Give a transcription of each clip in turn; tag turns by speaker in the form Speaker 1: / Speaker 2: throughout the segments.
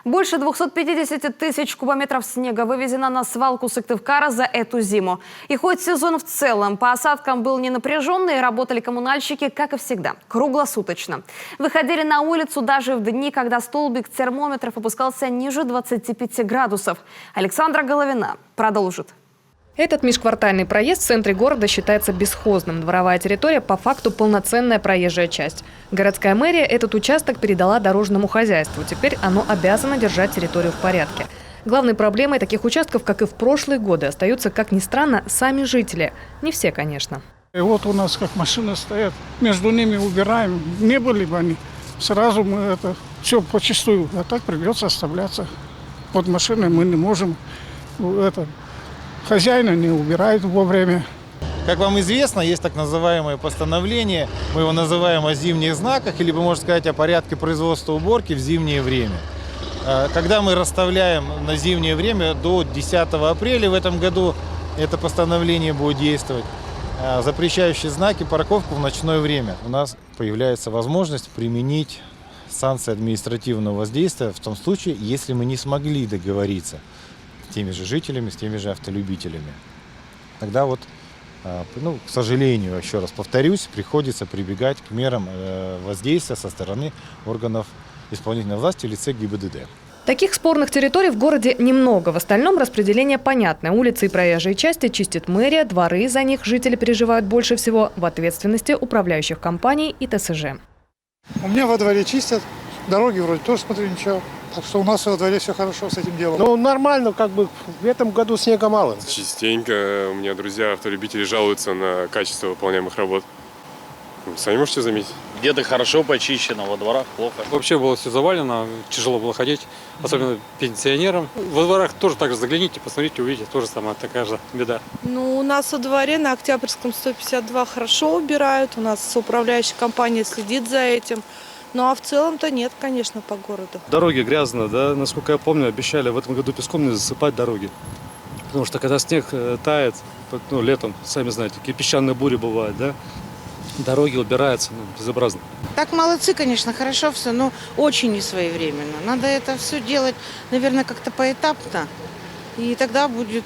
Speaker 1: Больше 250 тысяч кубометров снега вывезено на свалку Сыктывкара за эту зиму. И хоть сезон в целом по осадкам был не напряженный, работали коммунальщики, как и всегда, круглосуточно. Выходили на улицу даже в дни, когда столбик термометров опускался ниже 25 градусов. Александра Головина продолжит.
Speaker 2: Этот межквартальный проезд в центре города считается бесхозным. Дворовая территория по факту полноценная проезжая часть. Городская мэрия этот участок передала дорожному хозяйству. Теперь оно обязано держать территорию в порядке. Главной проблемой таких участков, как и в прошлые годы, остаются, как ни странно, сами жители. Не все, конечно.
Speaker 3: И вот у нас как машины стоят, между ними убираем. Не были бы они, сразу мы это все почистую. А так придется оставляться. Под машиной мы не можем это... Хозяина не убирают вовремя.
Speaker 4: Как вам известно, есть так называемое постановление, мы его называем о зимних знаках, или, можно сказать, о порядке производства уборки в зимнее время. Когда мы расставляем на зимнее время до 10 апреля в этом году, это постановление будет действовать, запрещающие знаки парковку в ночное время. У нас появляется возможность применить санкции административного воздействия в том случае, если мы не смогли договориться с теми же жителями, с теми же автолюбителями. Тогда вот, к сожалению, еще раз повторюсь, приходится прибегать к мерам воздействия со стороны органов исполнительной власти в лице ГИБДД.
Speaker 2: Таких спорных территорий в городе немного. В остальном распределение понятное. Улицы и проезжие части чистит мэрия, дворы за них жители переживают больше всего в ответственности управляющих компаний и ТСЖ.
Speaker 5: У меня во дворе чистят, дороги вроде тоже, смотрю, ничего. Так что у нас во дворе все хорошо с этим делом.
Speaker 6: Ну, нормально, в этом году снега мало.
Speaker 7: Частенько у меня друзья автолюбители жалуются на качество выполняемых работ. Сами можете заметить.
Speaker 8: Где-то хорошо почищено, во дворах плохо.
Speaker 9: Вообще было все завалено, тяжело было ходить, особенно пенсионерам. Во дворах тоже так же загляните, посмотрите, увидите, тоже самая такая же беда.
Speaker 10: Ну, у нас во дворе на Октябрьском 152 хорошо убирают, у нас управляющая компания следит за этим. Ну а в целом-то нет, конечно, по городу.
Speaker 11: Дороги грязно, да, насколько я помню, обещали в этом году песком не засыпать дороги. Потому что когда снег тает, летом, сами знаете, такие песчаные бури бывают, да, дороги убираются, безобразно.
Speaker 12: Так молодцы, конечно, хорошо все, но очень несвоевременно. Надо это все делать, наверное, как-то поэтапно, и тогда будет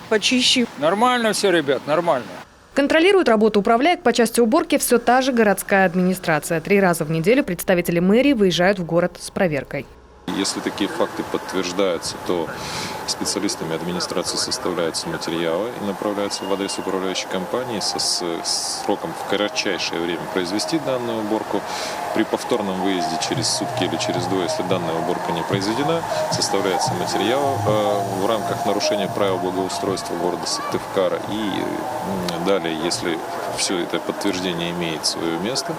Speaker 12: почище.
Speaker 13: Нормально все, ребят, нормально.
Speaker 2: Контролирует работу управляек по части уборки все та же городская администрация. 3 раза в неделю представители мэрии выезжают в город с проверкой.
Speaker 14: Если такие факты подтверждаются, то специалистами администрации составляются материалы и направляются в адрес управляющей компании со сроком в кратчайшее время произвести данную уборку. При повторном выезде через сутки или через 2, если данная уборка не произведена, составляется материал в рамках нарушения правил благоустройства города Сыктывкара. И далее, если все это подтверждение имеет свое место,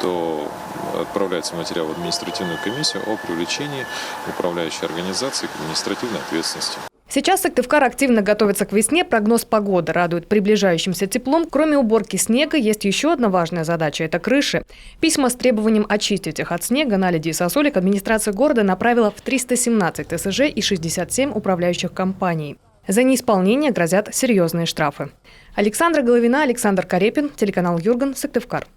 Speaker 14: то отправляется материал в административную комиссию о привлечении управляющей организации к административной ответственности.
Speaker 2: Сейчас Сыктывкар активно готовится к весне. Прогноз погоды радует приближающимся теплом. Кроме уборки снега, есть еще одна важная задача – это крыши. Письма с требованием очистить их от снега, наледи и сосулек администрация города направила в 317 ТСЖ и 67 управляющих компаний. За неисполнение грозят серьезные штрафы. Александра Головина, Александр Карепин, телеканал Юрган, Сыктывкар.